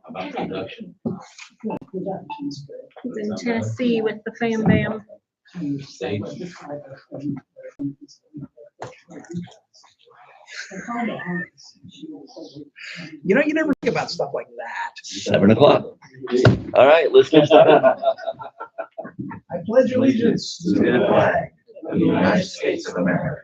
about production. He's in Tennessee with the fam bam. Sage. You know, you never think about stuff like that. 7 o'clock. All right, let's get started. I pledge allegiance to the flag of the United States of America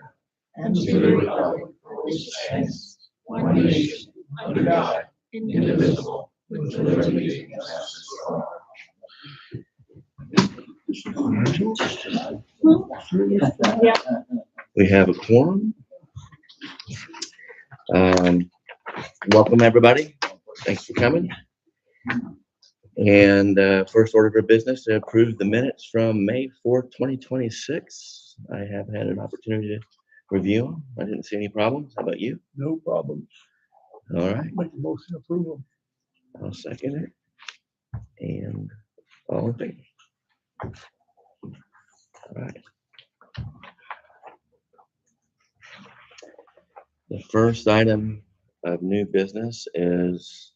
and to the republic for which it stands, one nation, under God, indivisible, with liberty and justice for all. We have a quorum. Welcome, everybody. Thanks for coming. And first order of business to approve the minutes from May 4th, 2026. I have had an opportunity to review them. I didn't see any problems. How about you? No problem. All right. Make a motion to approve them. I'll second it. And all in favor? All right. The first item of new business is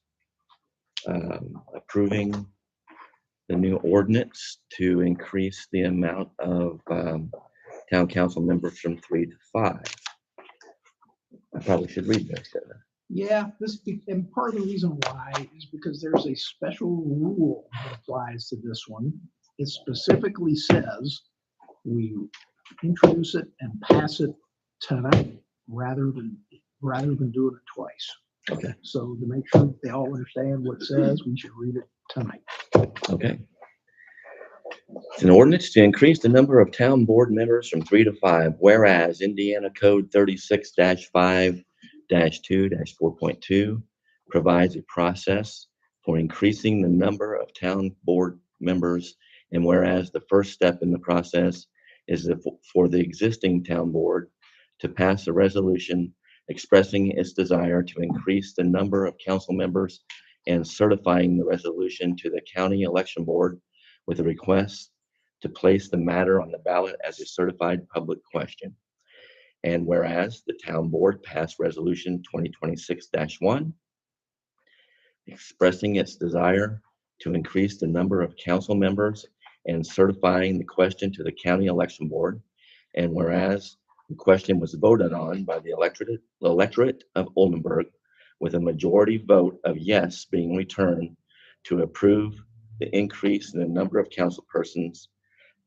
approving the new ordinance to increase the amount of town council members from 3 to 5. I probably should read this. Shouldn't I? Yeah, and part of the reason why is because there's a special rule that applies to this one. It specifically says we introduce it and pass it tonight rather than doing it twice. Okay. So to make sure they all understand what it says, we should read it tonight. Okay. It's an ordinance to increase the number of town board members from 3 to 5, whereas Indiana Code 36-5-2-4.2 provides a process for increasing the number of town board members, and whereas the first step in the process is for the existing town board to pass a resolution expressing its desire to increase the number of council members and certifying the resolution to the county election board with a request to place the matter on the ballot as a certified public question. And whereas the town board passed resolution 2026-1, expressing its desire to increase the number of council members and certifying the question to the county election board. And whereas the question was voted on by the electorate of Oldenburg with a majority vote of yes being returned to approve the increase in the number of council persons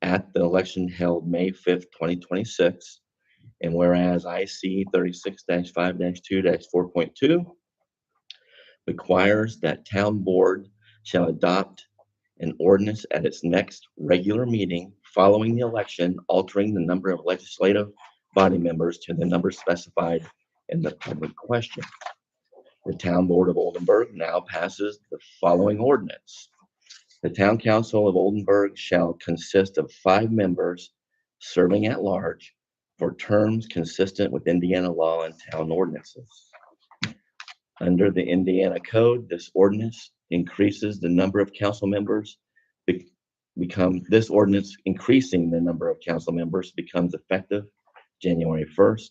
at the election held May 5th, 2026. And whereas IC 36-5-2-4.2 requires that town board shall adopt an ordinance at its next regular meeting following the election, altering the number of legislative body members to the number specified in the public question. The town board of Oldenburg now passes the following ordinance. The town council of Oldenburg shall consist of 5 members serving at large for terms consistent with Indiana law and town ordinances. Under the Indiana Code, this ordinance increases the number of council members. This ordinance increasing the number of council members becomes effective January 1st,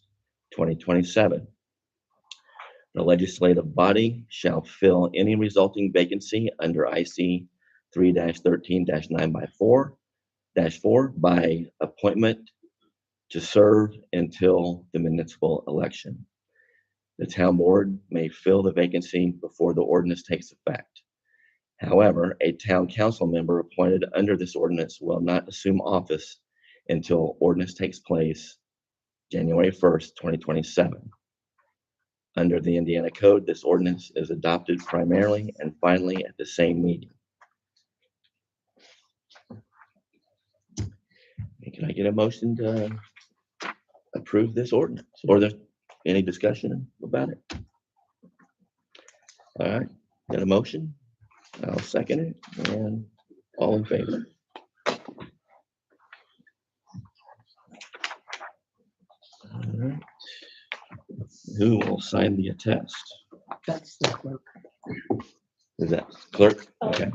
2027. The legislative body shall fill any resulting vacancy under IC 3-13-9/4 by appointment to serve until the municipal election. The town board may fill the vacancy before the ordinance takes effect. However, a town council member appointed under this ordinance will not assume office until ordinance takes place January 1st, 2027. Under the Indiana Code, this ordinance is adopted primarily and finally at the same meeting. Can I get a motion to approve this ordinance, or there's any discussion about it? All right, got a motion? I'll second it, and all in favor? All right. Who will sign the attest? That's the clerk. Is that clerk? Okay.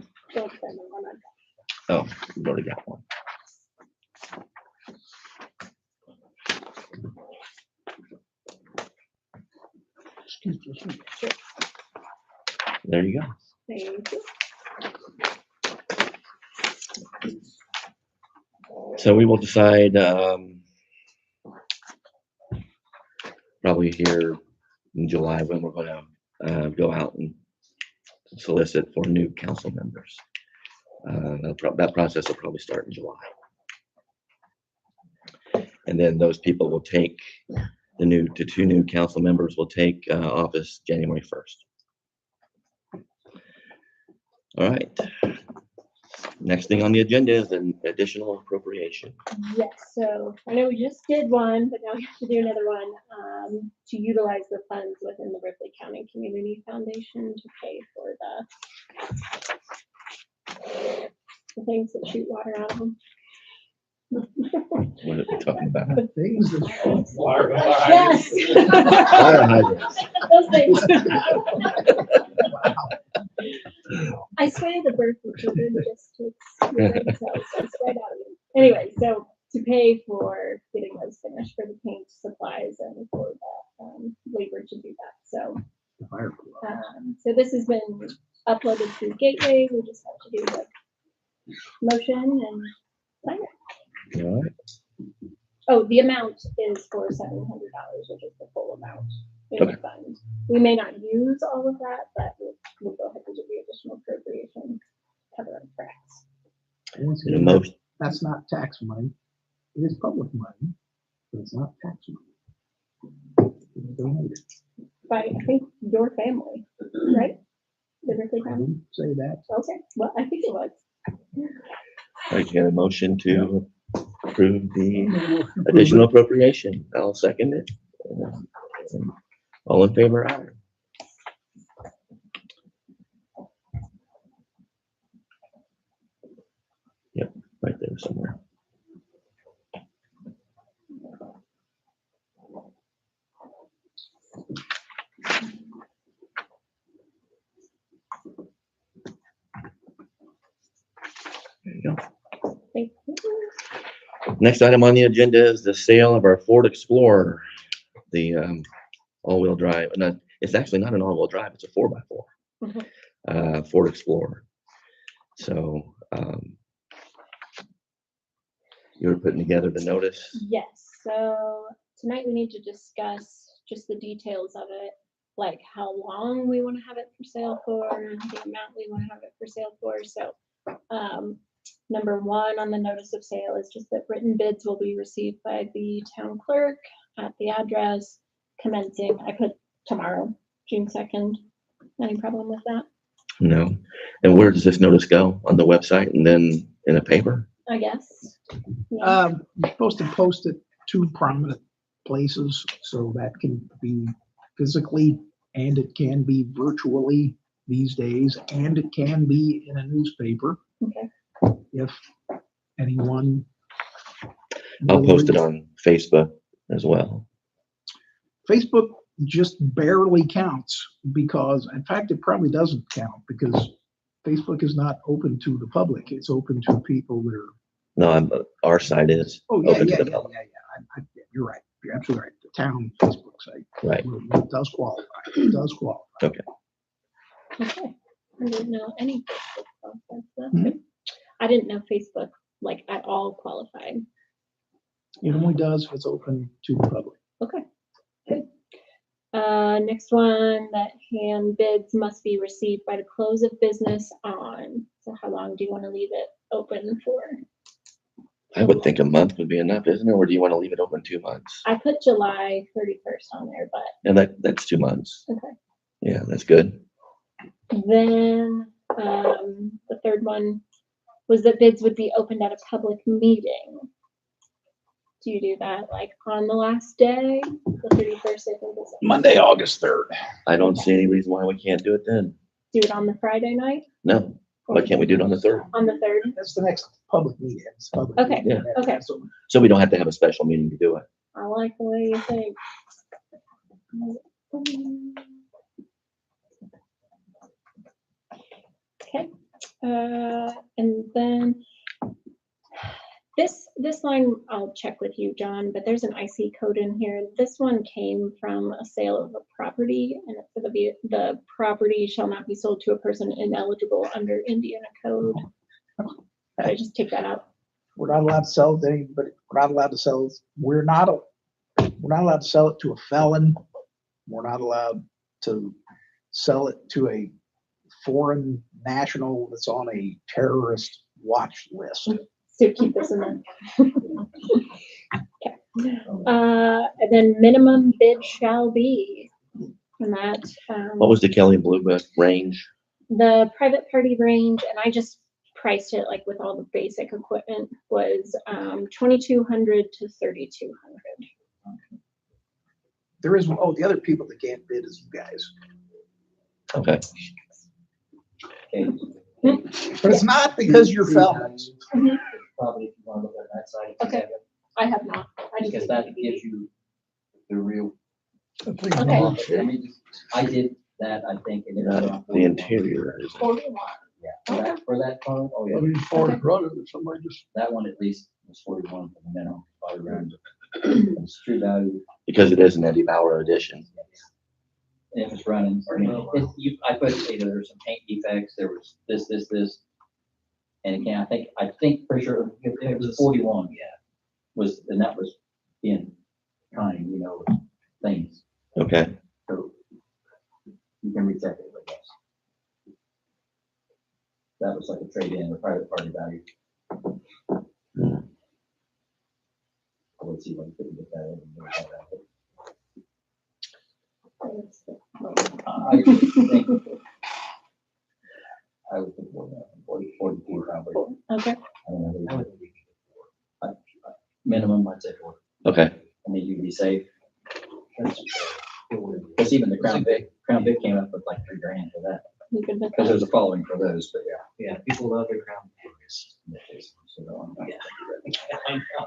Oh, we've already got one. Excuse me. There you go. Thank you. So we will decide, probably here in July when we're gonna, go out and solicit for new council members. That process will probably start in July. And then those people will take the two new council members will take office January 1st. All right. Next thing on the agenda is an additional appropriation. Yes, so I know we just did one, but now we have to do another one to utilize the funds within the Ripley County Community Foundation to pay for the things that shoot water out of them. What are we talking about? The things that. Yes. Fire hydrants. Those things. Wow. I spray the bird for children just to themselves. I spray it out of them. Anyway, so to pay for getting those finished for the paint supplies and for the labor to do that. So, The fire. so this has been uploaded through Gateway. We just have to do the motion and sign it. All right. Oh, the amount is for $700, which is the full amount in the fund. We may not use all of that, but we'll go ahead and do the additional appropriation, cover our tracks. Once The again, most, that's not tax money. It is public money, but it's not tax money. It's donated. By, I think, your family, right? The Ripley I family? didn't say that. Okay, well, I think it was. I get a motion to approve the additional appropriation. I'll second it. All in favor? Aye. Yep, right there somewhere. There you go. Thank you. Next item on the agenda is the sale of our Ford Explorer, the all-wheel drive. No, it's actually not an all-wheel drive, it's a 4x4 Ford Explorer. So you were putting together the notice. Yes, so tonight we need to discuss just the details of it, like how long we want to have it for sale for, the amount we want to have it for sale for. So number one on the notice of sale is just that written bids will be received by the town clerk at the address commencing, I put tomorrow, June 2nd. Any problem with that? No. And where does this notice go? On the website and then in a paper? I guess. Yeah. You're supposed to post it 2 prominent places, so that can be physically and it can be virtually these days, and it can be in a newspaper. Okay. If anyone. I'll post it on Facebook as well. Facebook just barely counts because, in fact, it probably doesn't count because Facebook is not open to the public. It's open to people that are. No, our site is Oh, yeah, open yeah, to yeah, the public. yeah. You're right. You're absolutely right. The town Facebook site. Right. It does qualify. It does qualify. Okay. Okay. I didn't know any Facebook qualified. That's Mhm. good. I didn't know Facebook like at all qualified. It only does if it's open to the public. Okay. Good. Next one, that hand bids must be received by the close of business on. So how long do you want to leave it open for? I would think a month would be enough, isn't it? Or do you want to leave it open 2 months? I put July 31st on there, but And that's 2 months. okay. Yeah, that's good. Then the third one was that bids would be opened at a public meeting. Do you do that like on the last day, the 31st? I think is Monday, August 3rd. I don't see any reason why we can't do it then. do it on the Friday night? No. Why can't we do it on the 3rd? On the 3rd? That's the next public meeting. It's public Okay, meeting. okay. So we don't have to have a special meeting to do it. I like the way you think. Okay, and then This line, I'll check with you, John, but there's an IC code in here. This one came from a sale of a property, and it's gonna be, the property shall not be sold to a person ineligible under Indiana code. I just take that out. We're not allowed to sell it to anybody. We're not allowed to sell it. We're not allowed to sell it to a felon. We're not allowed to sell it to a foreign national that's on a terrorist watch list. So keep this in there. Okay. And then minimum bid shall be, and that, What was the Kelly Blue Book range? the private party range, and I just priced it like with all the basic equipment, was 2,200 to 3,200. There is, oh, the other people that can't bid is you guys. Okay. But it's not because you're felons. Probably if you want to look at that side. if you Okay. have it, I have not. I just Because did that the gives you the real. Okay. I mean, I did that, I think, and it was around The 41. interior is, 41. Yeah, for that phone, oh yeah, before it running, somebody just. that one at least was 41 for the minimum, probably around. It's true value, because it is an Eddie Bauer edition. and it was running, I mean, I put, there were some paint defects, there was this. And again, I think, pretty sure it was 41, yeah, and that was in kind, things, Okay. so you can recheck it, I guess. That was like a trade-in, or private party value. Let's see if I can get that in. I think, I would think more than 42 probably. Okay. I don't know. Minimum, I'd say 40. Okay. I mean, you'd be safe. Because even the Crown Vic came up with like $3,000 for that. You good with Because that? there's a following for those, but yeah. Yeah, people love their Crown Vics.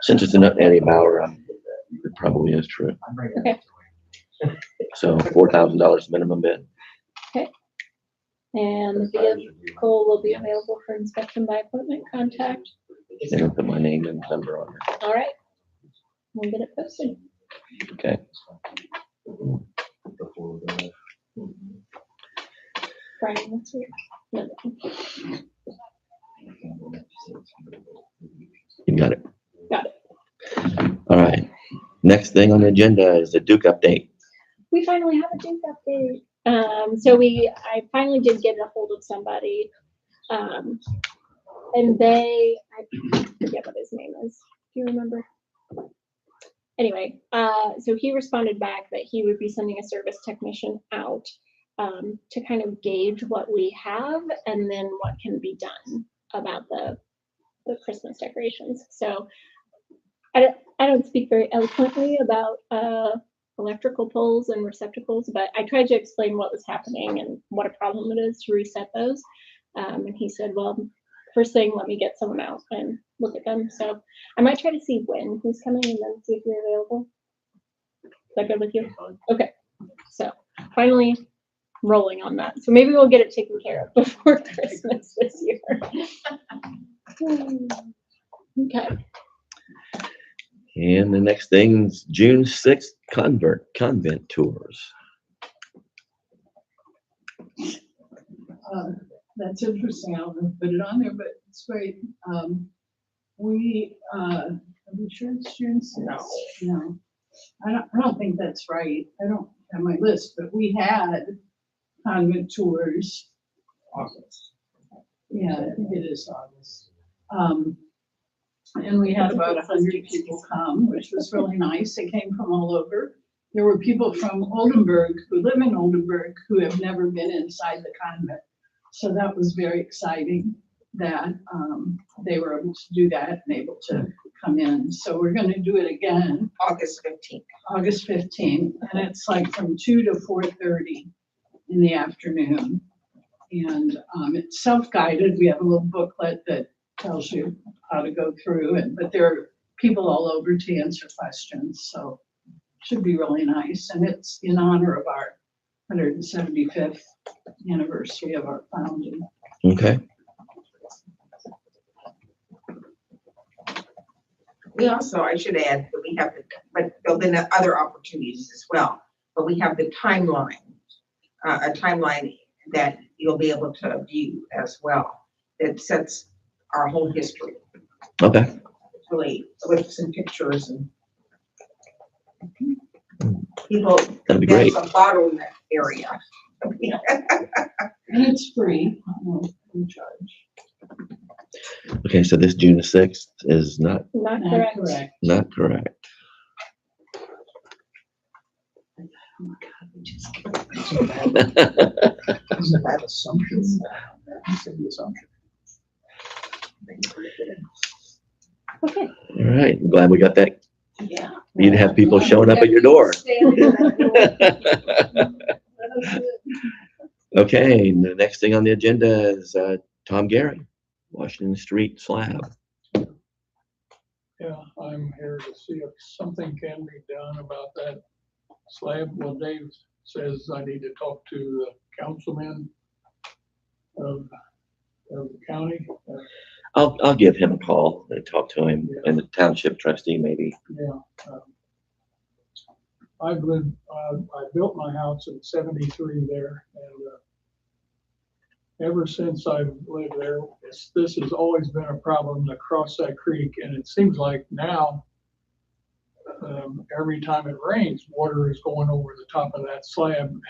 Since it's an Eddie Bauer, it probably is true. I'm bringing Okay. it to So $4,000 minimum bid. And the vehicle will be available for inspection by appointment contact. And I'll put my name and number on it. All right. We'll get it posted. Okay. Brian, what's your? No. You got it. Got it. All right. Next thing on the agenda is the Duke update. We finally have a Duke update. I finally did get a hold of somebody. And I forget what his name is. Do you remember? Anyway, so he responded back that he would be sending a service technician out to kind of gauge what we have and then what can be done about the Christmas decorations. So I don't speak very eloquently about electrical poles and receptacles, but I tried to explain what was happening and what a problem it is to reset those. And he said, well, first thing, let me get someone out and look at them. So I might try to see when he's coming and then see if you're available. Is that good with you? Okay. So finally rolling on that. So maybe we'll get it taken care of before Christmas this year. Okay. And the next thing's June 6th convent tours. That's interesting. I haven't put it on there, but it's great. Are we sure it's June 6th? No. I don't think that's right. I don't have my list, but we had convent tours. August. Yeah, I think it is August. And we had about 100 people come, which was really nice. They came from all over. There were people from Oldenburg who live in Oldenburg who have never been inside the convent. So that was very exciting that they were able to do that and able to come in. So we're going to do it again. August 15th. August 15th, and it's like from 2 to 4:30 in the afternoon. And it's self-guided. We have a little booklet that tells you how to go through, but there are people all over to answer questions. So it should be really nice. And it's in honor of our 175th anniversary of our founding. Okay. We also, I should add, that we have the, but there'll be other opportunities as well, but we have the timeline, a timeline that you'll be able to view as well. It sets our whole history, Okay, really, with some pictures and people, that'd be great. there's a bottleneck area. And it's free, no charge. Okay, so this June the 6th is not Not Not correct. correct. not correct. Oh my God, we just Isn't that assumption? You said the assumption. Okay. All right, I'm glad we got that. Yeah. You'd have people showing up at your door. Okay, and the next thing on the agenda is Tom Gary, Washington Street slab. Yeah, I'm here to see if something can be done about that slab. Well, Dave says I need to talk to the councilman of the county. I'll give him a call and talk to him, and the township trustee maybe. Yeah. I've lived, I built my house in 73 there, and ever since I've lived there, this has always been a problem to cross that creek, and it seems like now, every time it rains, water is going over the top of that slab, and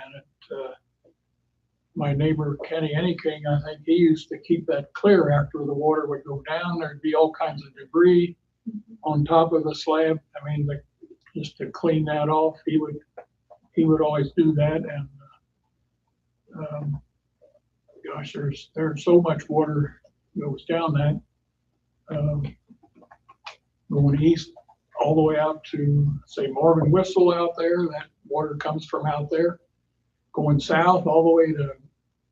my neighbor Kenny Anyking, I think he used to keep that clear after the water would go down. There'd be all kinds of debris on top of the slab. I mean, just to clean that off, he would always do that. And gosh, there's so much water goes down that going east all the way out to, say, Marvin Whistle out there. That water comes from out there. Going south all the way to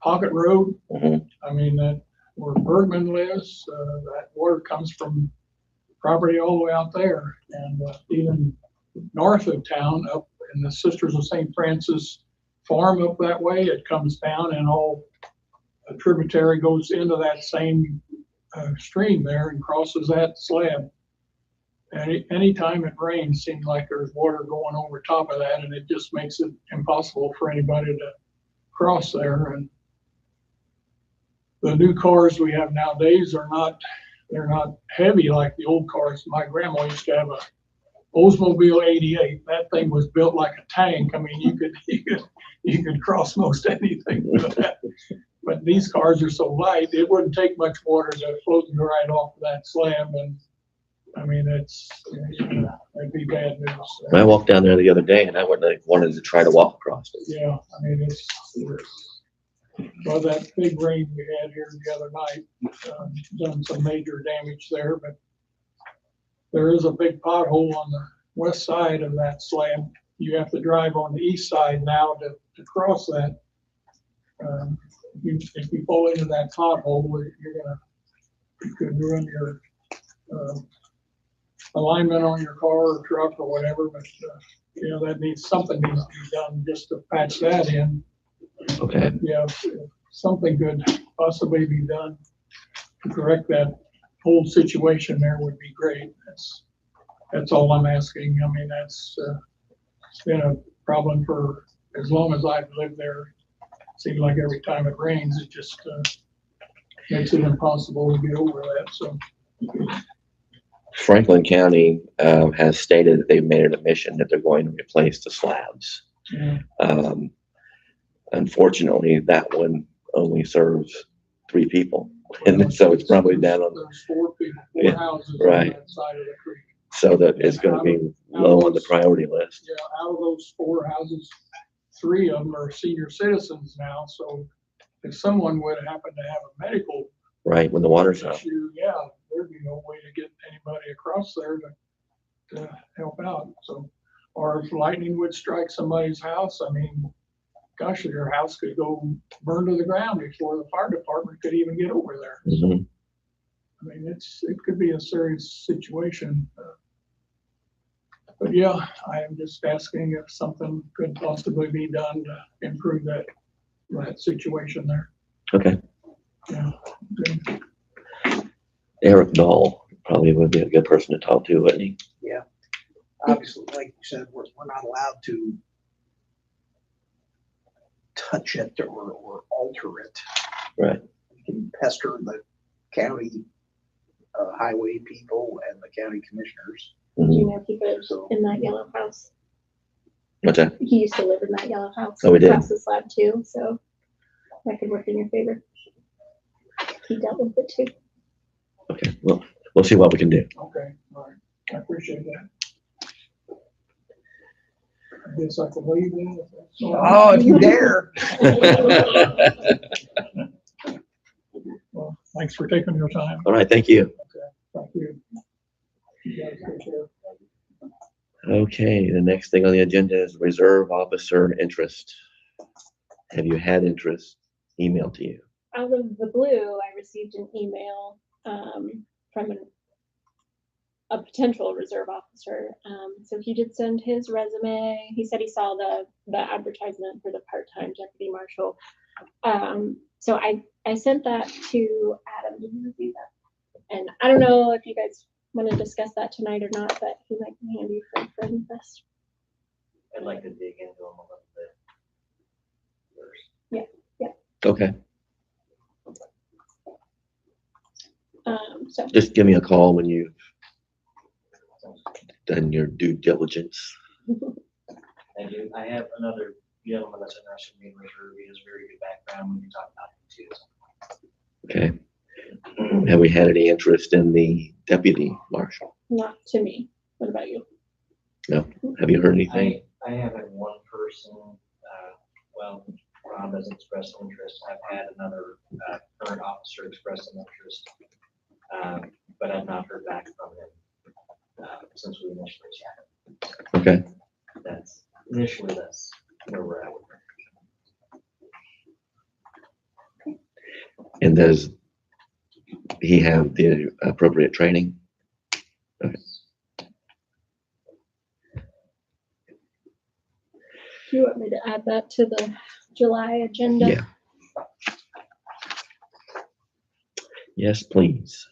Pocket Road. Mhm. I mean, that where Bergman lives, that water comes from property all the way out there. And even north of town, up in the Sisters of St. Francis farm up that way, it comes down and all a tributary goes into that same stream there and crosses that slab. And anytime it rains, seems like there's water going over top of that, and it just makes it impossible for anybody to cross there. And the new cars we have nowadays they're not heavy like the old cars. My grandma used to have a Oldsmobile 88. That thing was built like a tank. I mean, you could cross most anything with that. But these cars are so light, it wouldn't take much water to float you right off of that slab. And I mean, that'd be bad news. I walked down there the other day, and I wanted to try to walk across it. Yeah, I mean, it's well, that big rain we had here the other night, done some major damage there, but there is a big pothole on the west side of that slab. You have to drive on the east side now to cross that. If you fall into that pothole, you could ruin your alignment on your car or truck or whatever, but something needs to be done just to patch that in. Okay. Yeah, if something could possibly be done to correct that whole situation there would be great. That's all I'm asking. I mean, it's been a problem for as long as I've lived there. It seems like every time it rains, it just makes it impossible to get over that. So Franklin County has stated that they've made it a mission that they're going to replace the slabs. yeah. Unfortunately, that one only serves 3 people, and so it's probably down on There's 4 people, 4 Yeah, houses right. on that side of the creek. so that it's going to be low on the priority list. Yeah, out of those 4 houses, 3 of them are senior citizens now. So if someone would happen to have a medical Right when the water's up. issue, yeah, there'd be no way to get anybody across there to help out. So, or if lightning would strike somebody's house, I mean, gosh, your house could go burn to the ground before the fire department could even get over there. Mhm. I mean, it could be a serious situation. But yeah, I am just asking if something could possibly be done to improve that situation there. Okay. Yeah. Good. Eric Dahl Probably would be a good person to talk to, wouldn't he? Obviously, like you said, we're not allowed to touch it or alter it. Right. We can pester the county highway people and the county commissioners. Do Mhm. you know he lives in that yellow house? What's that? He used to live in that yellow house. Oh, he did? Across the slab too, so that could work in your favor. He dealt with it too. Okay, well, we'll see what we can do. Okay, all right, I appreciate that. I guess I can leave then. If that's all right. Oh, if you dare. Well, thanks for taking your time. All right, thank you. Thank you. You guys take care. Okay, the next thing on the agenda is reserve officer interest. Have you had interest emailed to you? Out of the blue, I received an email from a potential reserve officer. So he did send his resume. He said he saw the advertisement for the part-time deputy marshal. So I sent that to Adam. Did you receive that? And I don't know if you guys want to discuss that tonight or not, but he might be handy for Friend Fest. I'd like to dig into them a little bit first. Okay, So just give me a call when you've done your due diligence. Thank you. I have another gentleman that's interested in being reserve. He has very good background. We can talk about him too. Okay. Have we had any interest in the deputy marshal? not to me. What about you? Have you heard anything? I have had one person, well, Rob has expressed interest. I've had another current officer express an interest, but I've not heard back from him since we initially chatted. Okay, That's where we're at. and does he have the appropriate training? Do you want me to add that to the July agenda? Yeah. Yes, please.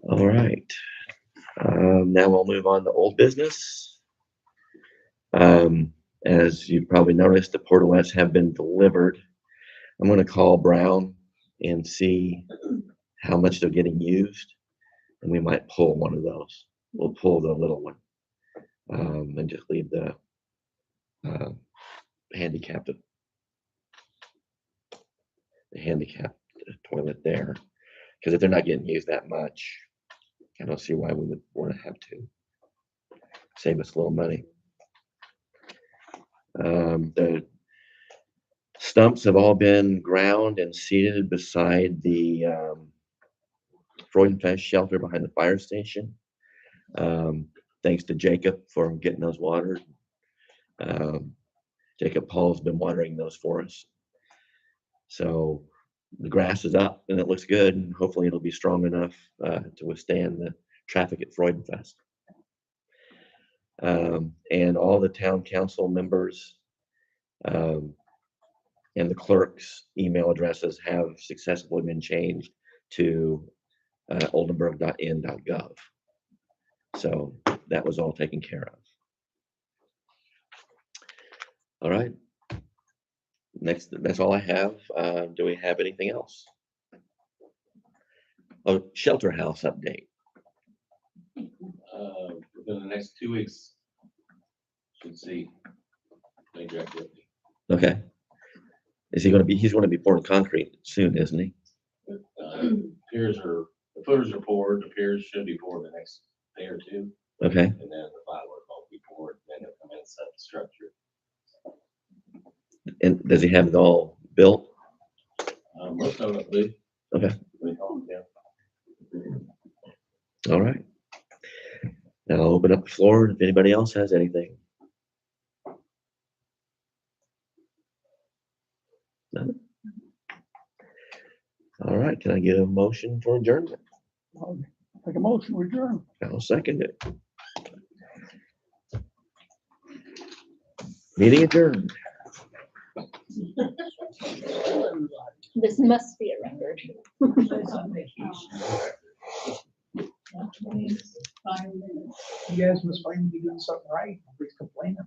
All right. Now we'll move on to old business. As you probably noticed, the portalettes have been delivered. I'm going to call Brown and see how much they're getting used, and we might pull one of those. We'll pull the little one, and just leave the handicapped toilet there. Because if they're not getting used that much, I don't see why we would want to have to. Save us a little money. The stumps have all been ground and seated beside the Freudenfest shelter behind the fire station. Thanks to Jacob for getting those watered. Jacob Paul's been watering those for us. So the grass is up and it looks good, and hopefully it'll be strong enough to withstand the traffic at Freudenfest. And all the town council members and the clerk's email addresses have successfully been changed to oldenburg.in.gov. So that was all taken care of. All right. Next, that's all I have. Do we have anything else? Oh, shelter house update. Within the next 2 weeks, should see major activity. Okay. Is he going to be? He's going to be pouring concrete soon, isn't he? The footers are poured, the piers should be poured the next day or two, Okay. and then the flat work will be poured, then it'll come in and set the structure. And does he have it all built? Most of it, I believe. Okay. Yeah. All right. Now I'll open up the floor if anybody else has anything. No? All right. Can I get a motion for adjournment? Take a motion, we adjourn. I'll second it. Meeting adjourned. This must be a record. She's on vacation. 25 minutes. You guys must find me doing something right. Nobody's complaining.